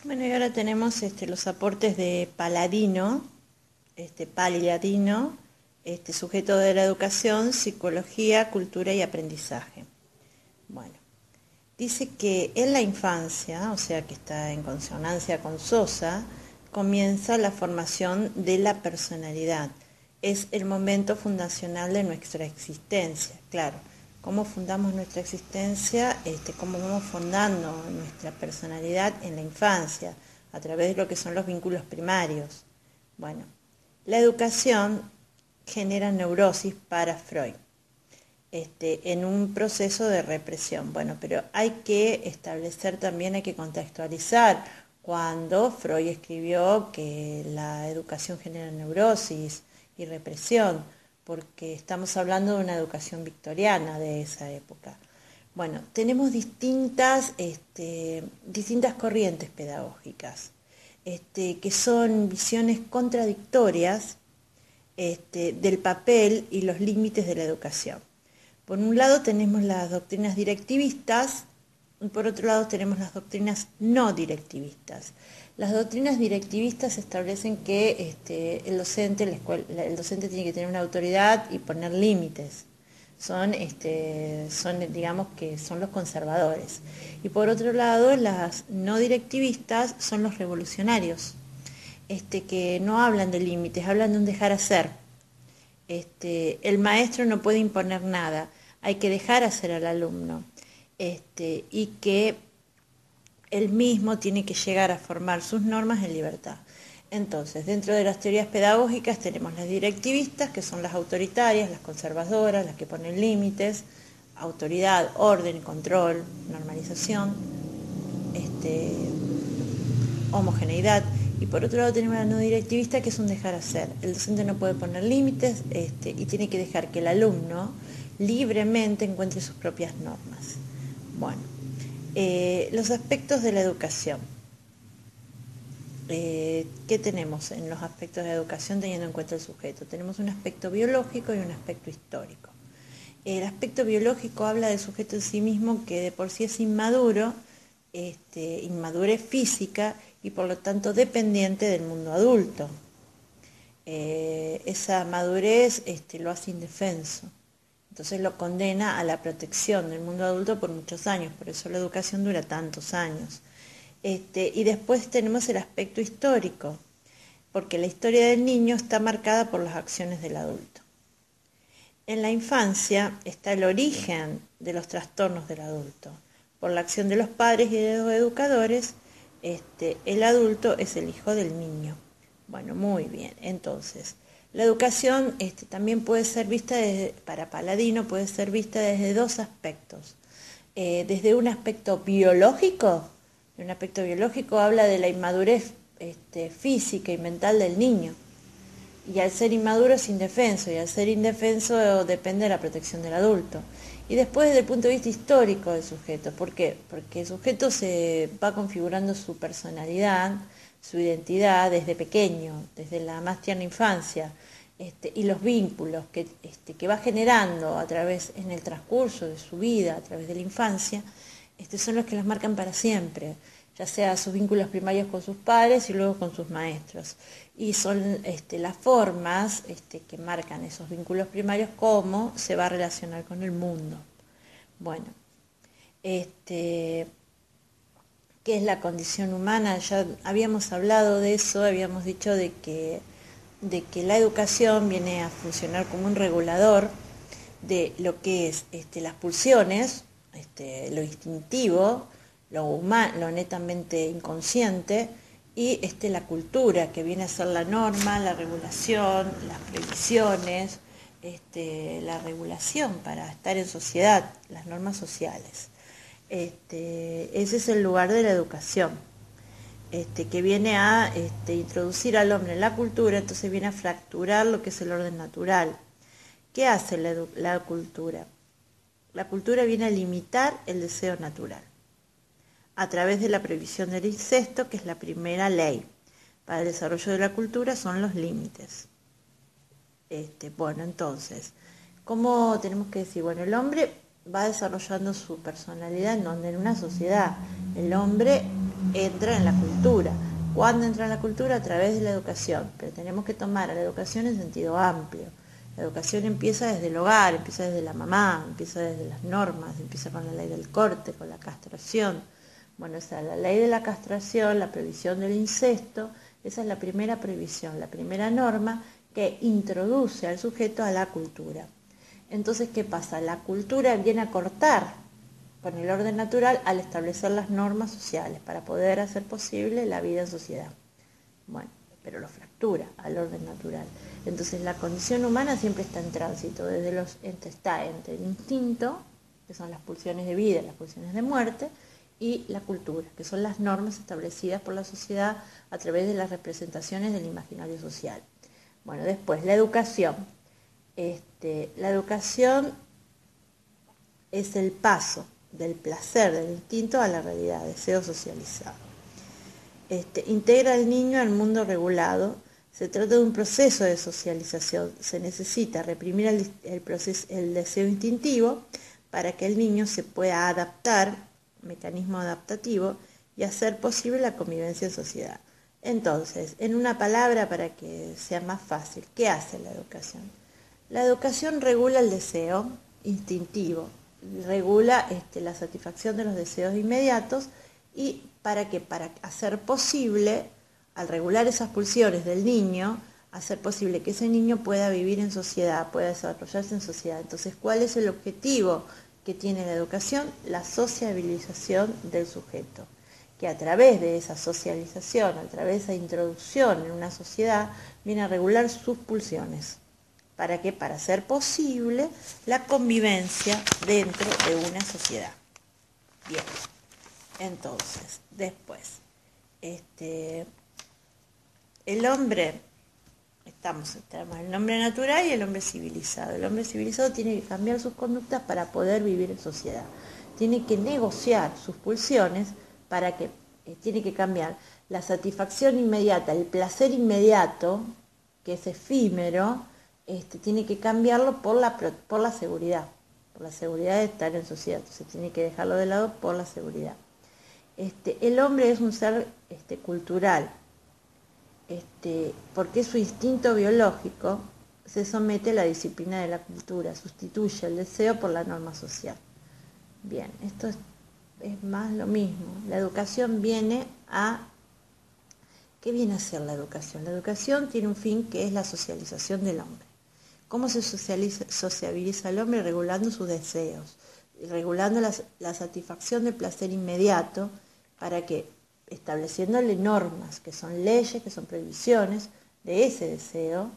Bueno, y ahora tenemos los aportes de Paladino, Pagliadino, sujeto de la educación, psicología, cultura y aprendizaje. Bueno, dice que en la infancia, o sea que está en consonancia con Sosa, comienza la formación de la personalidad. Es el momento fundacional de nuestra existencia, claro. ¿Cómo fundamos nuestra existencia? Cómo vamos fundando nuestra personalidad en la infancia, a través de lo que son los vínculos primarios. Bueno, la educación genera neurosis para Freud, en un proceso de represión. Bueno, pero hay que establecer también, hay que contextualizar cuando Freud escribió que la educación genera neurosis y represión, porque estamos hablando de una educación victoriana de esa época. Bueno, tenemos distintas corrientes pedagógicas, que son visiones contradictorias del papel y los límites de la educación. Por un lado tenemos las doctrinas directivistas y por otro lado tenemos las doctrinas no directivistas. Las doctrinas directivistas establecen que el docente tiene que tener una autoridad y poner límites. Digamos que son los conservadores. Y por otro lado, las no directivistas son los revolucionarios, que no hablan de límites, hablan de un dejar hacer. El maestro no puede imponer nada, hay que dejar hacer al alumno, y que él mismo tiene que llegar a formar sus normas en libertad. Entonces, dentro de las teorías pedagógicas tenemos las directivistas, que son las autoritarias, las conservadoras, las que ponen límites, autoridad, orden, control, normalización, homogeneidad. Y por otro lado tenemos la no directivista, que es un dejar hacer. El docente no puede poner límites y tiene que dejar que el alumno libremente encuentre sus propias normas. Bueno, los aspectos de la educación. ¿Qué tenemos en los aspectos de la educación teniendo en cuenta el sujeto? Tenemos un aspecto biológico y un aspecto histórico. El aspecto biológico habla del sujeto en sí mismo, que de por sí es inmaduro, inmadurez física y por lo tanto dependiente del mundo adulto. Esa madurez lo hace indefenso, entonces lo condena a la protección del mundo adulto por muchos años, por eso la educación dura tantos años. Y después tenemos el aspecto histórico, porque la historia del niño está marcada por las acciones del adulto. En la infancia está el origen de los trastornos del adulto. Por la acción de los padres y de los educadores, el adulto es el hijo del niño. Bueno, muy bien. Entonces, la educación también puede ser vista para Paladino, puede ser vista desde dos aspectos. Desde un aspecto biológico, habla de la inmadurez física y mental del niño. Y al ser inmaduro es indefenso, y al ser indefenso depende de la protección del adulto. Y después desde el punto de vista histórico del sujeto, ¿por qué? Porque el sujeto se va configurando su personalidad, su identidad desde pequeño, desde la más tierna infancia, y los vínculos que va generando a través, en el transcurso de su vida, a través de la infancia, son los que los marcan para siempre, ya sea sus vínculos primarios con sus padres y luego con sus maestros. Y son las formas que marcan esos vínculos primarios, cómo se va a relacionar con el mundo. Bueno, ¿qué es la condición humana? Ya habíamos hablado de eso, habíamos dicho de que la educación viene a funcionar como un regulador de lo que es las pulsiones, lo instintivo, lo netamente inconsciente, y la cultura, que viene a ser la norma, la regulación, las previsiones, la regulación para estar en sociedad, las normas sociales. Ese es el lugar de la educación, que viene a introducir al hombre en la cultura, entonces viene a fracturar lo que es el orden natural. ¿Qué hace la cultura? La cultura viene a limitar el deseo natural a través de la prohibición del incesto, que es la primera ley para el desarrollo de la cultura, son los límites. Bueno, entonces, ¿cómo tenemos que decir? Bueno, el hombre va desarrollando su personalidad en una sociedad. El hombre entra en la cultura. ¿Cuándo entra en la cultura? A través de la educación, pero tenemos que tomar a la educación en sentido amplio. La educación empieza desde el hogar, empieza desde la mamá, empieza desde las normas, empieza con la ley del corte, con la castración. Bueno, o sea, la ley de la castración, la prohibición del incesto, esa es la primera prohibición, la primera norma que introduce al sujeto a la cultura. Entonces, ¿qué pasa? La cultura viene a cortar con el orden natural al establecer las normas sociales para poder hacer posible la vida en sociedad. Bueno, pero lo fractura al orden natural. Entonces la condición humana siempre está en tránsito, está entre el instinto, que son las pulsiones de vida, las pulsiones de muerte, y la cultura, que son las normas establecidas por la sociedad a través de las representaciones del imaginario social. Bueno, después, la educación. La educación es el paso del placer, del instinto a la realidad, deseo socializado. Integra al niño al mundo regulado. Se trata de un proceso de socialización. Se necesita reprimir el deseo instintivo para que el niño se pueda adaptar, mecanismo adaptativo, y hacer posible la convivencia en sociedad. Entonces, en una palabra para que sea más fácil, ¿qué hace la educación? La educación regula el deseo instintivo, regula la satisfacción de los deseos inmediatos y para hacer posible, al regular esas pulsiones del niño, hacer posible que ese niño pueda vivir en sociedad, pueda desarrollarse en sociedad. Entonces, ¿cuál es el objetivo que tiene la educación? La sociabilización del sujeto, que a través de esa socialización, a través de esa introducción en una sociedad, viene a regular sus pulsiones. ¿Para qué? Para hacer posible la convivencia dentro de una sociedad. Bien, entonces, después, el hombre, tenemos el hombre natural y el hombre civilizado. El hombre civilizado tiene que cambiar sus conductas para poder vivir en sociedad. Tiene que negociar sus pulsiones para que, tiene que cambiar la satisfacción inmediata, el placer inmediato, que es efímero, tiene que cambiarlo por la seguridad, por la seguridad de estar en sociedad. Entonces tiene que dejarlo de lado por la seguridad. El hombre es un ser cultural, porque su instinto biológico se somete a la disciplina de la cultura, sustituye el deseo por la norma social. Bien, esto es más lo mismo. La educación viene a... ¿Qué viene a ser la educación? La educación tiene un fin que es la socialización del hombre. ¿Cómo se sociabiliza el hombre? Regulando sus deseos, regulando la satisfacción del placer inmediato, para que, estableciéndole normas, que son leyes, que son prohibiciones de ese deseo,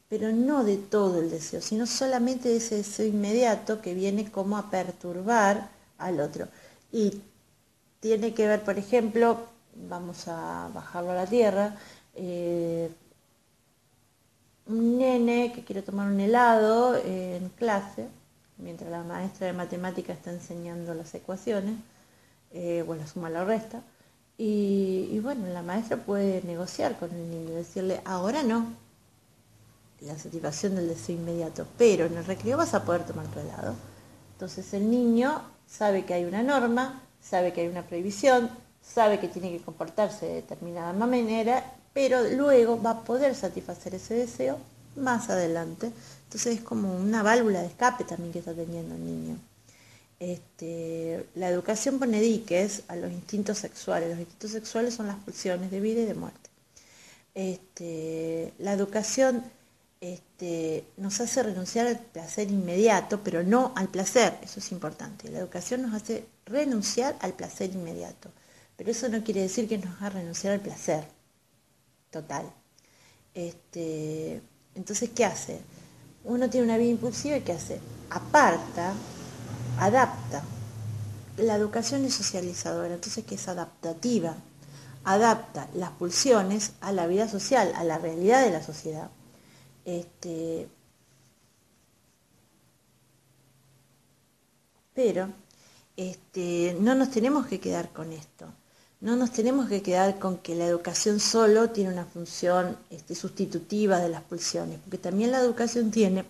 pero no de todo el deseo, sino solamente de ese deseo inmediato que viene como a perturbar al otro. Y tiene que ver, por ejemplo, vamos a bajarlo a la tierra, un nene que quiere tomar un helado en clase, mientras la maestra de matemáticas está enseñando las ecuaciones, la suma, la resta, y bueno, la maestra puede negociar con el niño, decirle, ahora no, la satisfacción del deseo inmediato, pero en el recreo vas a poder tomar tu helado. Entonces el niño sabe que hay una norma, sabe que hay una prohibición, sabe que tiene que comportarse de determinada manera, pero luego va a poder satisfacer ese deseo más adelante. Entonces es como una válvula de escape también que está teniendo el niño. La educación pone diques a los instintos sexuales. Los instintos sexuales son las pulsiones de vida y de muerte. La educación nos hace renunciar al placer inmediato, pero no al placer, eso es importante. La educación nos hace renunciar al placer inmediato, pero eso no quiere decir que nos haga renunciar al placer total. Entonces, ¿qué hace? Uno tiene una vida impulsiva y ¿qué hace? Aparta, adapta. La educación es socializadora, entonces que es adaptativa. Adapta las pulsiones a la vida social, a la realidad de la sociedad. Pero no nos tenemos que quedar con esto. No nos tenemos que quedar con que la educación solo tiene una función sustitutiva de las pulsiones, porque también la educación tiene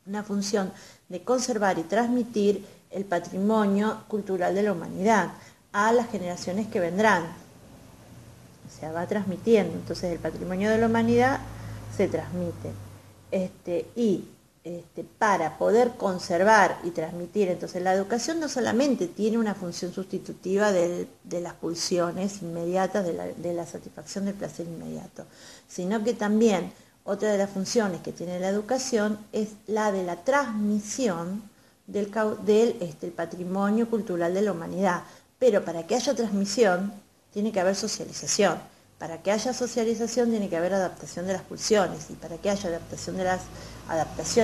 una función de conservar y transmitir el patrimonio cultural de la humanidad a las generaciones que vendrán. o sea, va transmitiendo. Entonces el patrimonio de la humanidad se transmite. Para poder conservar y transmitir, entonces la educación no solamente tiene una función sustitutiva de las pulsiones inmediatas, de la satisfacción del placer inmediato, sino que también otra de las funciones que tiene la educación es la de la transmisión del patrimonio cultural de la humanidad. Pero para que haya transmisión tiene que haber socialización. Para que haya socialización tiene que haber adaptación de las pulsiones, y para que haya adaptación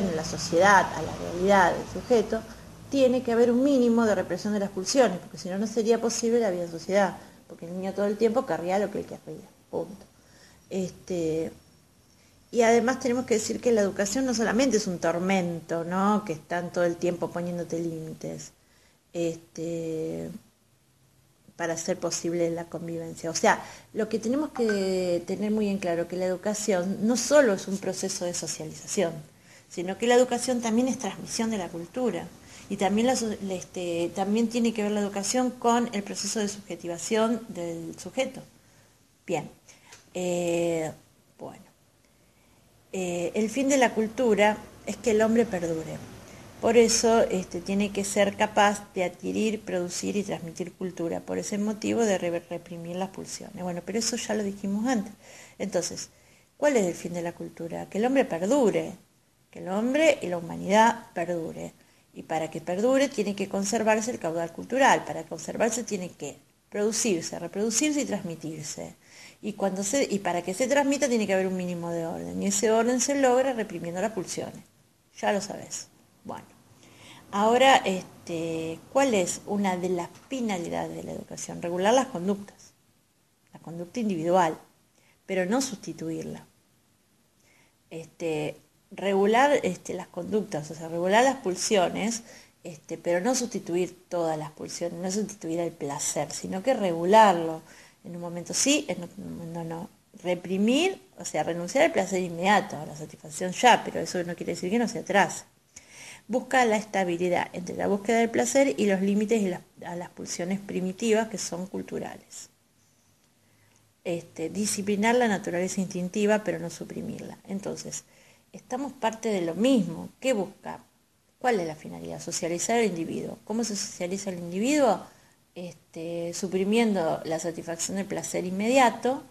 en la sociedad, a la realidad del sujeto, tiene que haber un mínimo de represión de las pulsiones, porque si no, no sería posible la vida en sociedad, porque el niño todo el tiempo querría lo que él querría, punto. Y además tenemos que decir que la educación no solamente es un tormento, ¿no?, que están todo el tiempo poniéndote límites, para hacer posible la convivencia. O sea, lo que tenemos que tener muy en claro que la educación no solo es un proceso de socialización, sino que la educación también es transmisión de la cultura. Y también, también tiene que ver la educación con el proceso de subjetivación del sujeto. Bien, bueno. El fin de la cultura es que el hombre perdure. Por eso tiene que ser capaz de adquirir, producir y transmitir cultura. Por ese motivo de reprimir las pulsiones. Bueno, pero eso ya lo dijimos antes. Entonces, ¿cuál es el fin de la cultura? Que el hombre perdure. Que el hombre y la humanidad perdure. Y para que perdure tiene que conservarse el caudal cultural. Para conservarse tiene que producirse, reproducirse y transmitirse. Y para que se transmita tiene que haber un mínimo de orden. Y ese orden se logra reprimiendo las pulsiones. Ya lo sabes. Bueno, ahora, ¿cuál es una de las finalidades de la educación? Regular las conductas, la conducta individual, pero no sustituirla. Regular las conductas, o sea, regular las pulsiones, pero no sustituir todas las pulsiones, no sustituir el placer, sino que regularlo. En un momento sí, en otro momento no. Reprimir, o sea, renunciar al placer inmediato, a la satisfacción ya, pero eso no quiere decir que no se atrase. Busca la estabilidad entre la búsqueda del placer y los límites a las pulsiones primitivas que son culturales. Disciplinar la naturaleza instintiva, pero no suprimirla. Entonces, estamos parte de lo mismo. ¿Qué busca? ¿Cuál es la finalidad? Socializar al individuo. ¿Cómo se socializa el individuo? Suprimiendo la satisfacción del placer inmediato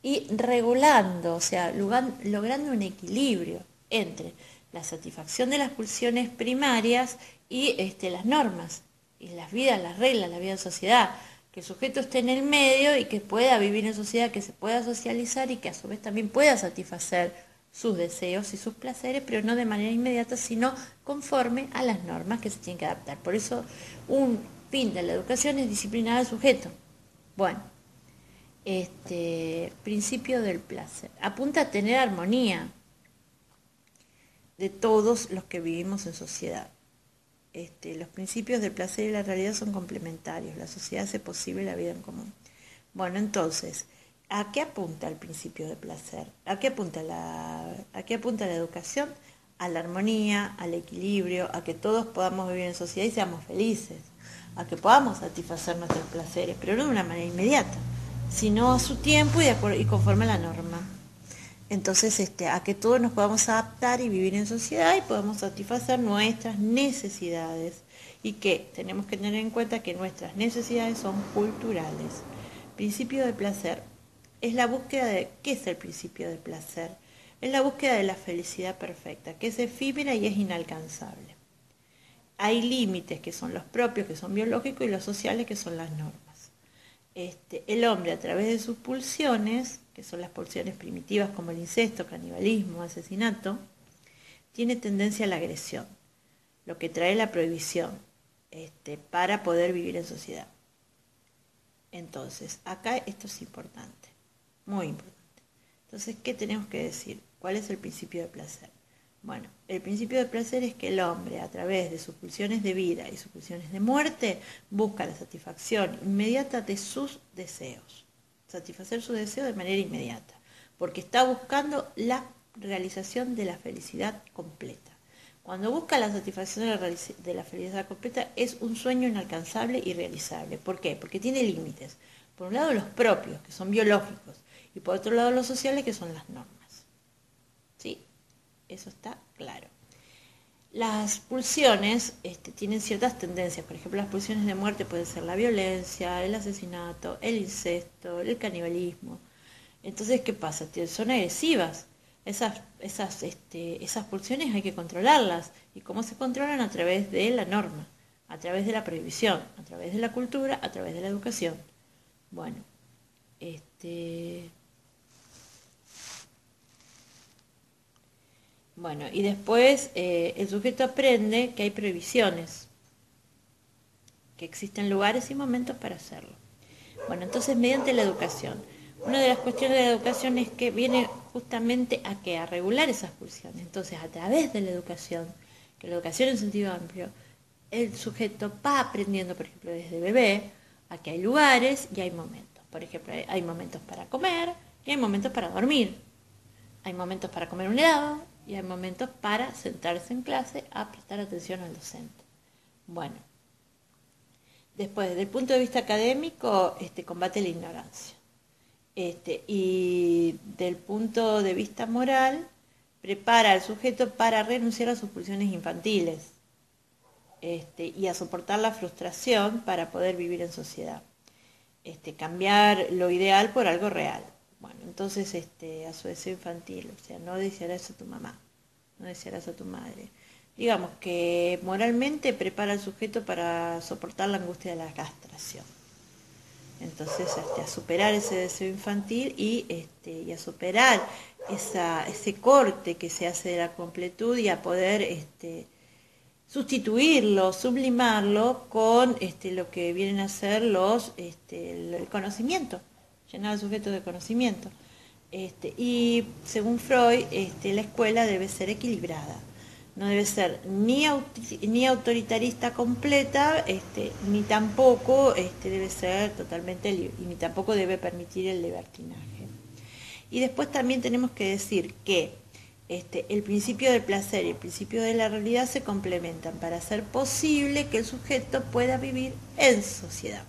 y regulando, o sea, logrando un equilibrio entre la satisfacción de las pulsiones primarias y las normas, y las vidas, las reglas, la vida en sociedad, que el sujeto esté en el medio y que pueda vivir en sociedad, que se pueda socializar y que a su vez también pueda satisfacer sus deseos y sus placeres, pero no de manera inmediata, sino conforme a las normas que se tienen que adaptar. Por eso un fin de la educación es disciplinar al sujeto. Bueno, principio del placer. Apunta a tener armonía de todos los que vivimos en sociedad. Los principios del placer y la realidad son complementarios. La sociedad hace posible la vida en común. Bueno, entonces, ¿a qué apunta el principio de placer? ¿A qué apunta la educación? A la armonía, al equilibrio, a que todos podamos vivir en sociedad y seamos felices, a que podamos satisfacer nuestros placeres, pero no de una manera inmediata, sino a su tiempo y conforme a la norma. Entonces, a que todos nos podamos adaptar y vivir en sociedad y podamos satisfacer nuestras necesidades, y que tenemos que tener en cuenta que nuestras necesidades son culturales. Principio de placer es la búsqueda de... ¿Qué es el principio de placer? Es la búsqueda de la felicidad perfecta, que es efímera y es inalcanzable. Hay límites que son los propios, que son biológicos, y los sociales, que son las normas. El hombre, a través de sus pulsiones, que son las pulsiones primitivas como el incesto, canibalismo, asesinato, tiene tendencia a la agresión, lo que trae la prohibición, para poder vivir en sociedad. Entonces, acá esto es importante, muy importante. Entonces, ¿qué tenemos que decir? ¿Cuál es el principio de placer? Bueno, el principio de placer es que el hombre, a través de sus pulsiones de vida y sus pulsiones de muerte, busca la satisfacción inmediata de sus deseos. Satisfacer sus deseos de manera inmediata, porque está buscando la realización de la felicidad completa. Cuando busca la satisfacción de la felicidad completa, es un sueño inalcanzable y realizable. ¿Por qué? Porque tiene límites. Por un lado, los propios, que son biológicos, y por otro lado los sociales, que son las normas. ¿Sí? Eso está claro. Las pulsiones tienen ciertas tendencias. Por ejemplo, las pulsiones de muerte pueden ser la violencia, el asesinato, el incesto, el canibalismo. Entonces, ¿qué pasa? Son agresivas. Esas pulsiones hay que controlarlas. ¿Y cómo se controlan? A través de la norma, a través de la prohibición, a través de la cultura, a través de la educación. Bueno, Bueno, y después el sujeto aprende que hay prohibiciones, que existen lugares y momentos para hacerlo. Bueno, entonces mediante la educación. Una de las cuestiones de la educación es que viene justamente a que a regular esas pulsiones. Entonces, a través de la educación, que la educación en sentido amplio, el sujeto va aprendiendo, por ejemplo, desde bebé, a que hay lugares y hay momentos. Por ejemplo, hay momentos para comer y hay momentos para dormir. Hay momentos para comer un helado y hay momentos para sentarse en clase a prestar atención al docente. Bueno, después, desde el punto de vista académico, combate la ignorancia. Y del punto de vista moral, prepara al sujeto para renunciar a sus pulsiones infantiles y a soportar la frustración para poder vivir en sociedad. Cambiar lo ideal por algo real. Bueno, entonces a su deseo infantil, o sea, no desearás a tu mamá, no desearás a tu madre. Digamos que moralmente prepara al sujeto para soportar la angustia de la castración. Entonces, a superar ese deseo infantil y a superar ese corte que se hace de la completud y a poder sustituirlo, sublimarlo con lo que vienen a ser el conocimiento, llenar al sujeto de conocimiento. Y según Freud, la escuela debe ser equilibrada. No debe ser ni autoritarista completa, ni tampoco debe ser totalmente libre, y ni tampoco debe permitir el libertinaje. Y después también tenemos que decir que el principio del placer y el principio de la realidad se complementan para hacer posible que el sujeto pueda vivir en sociedad.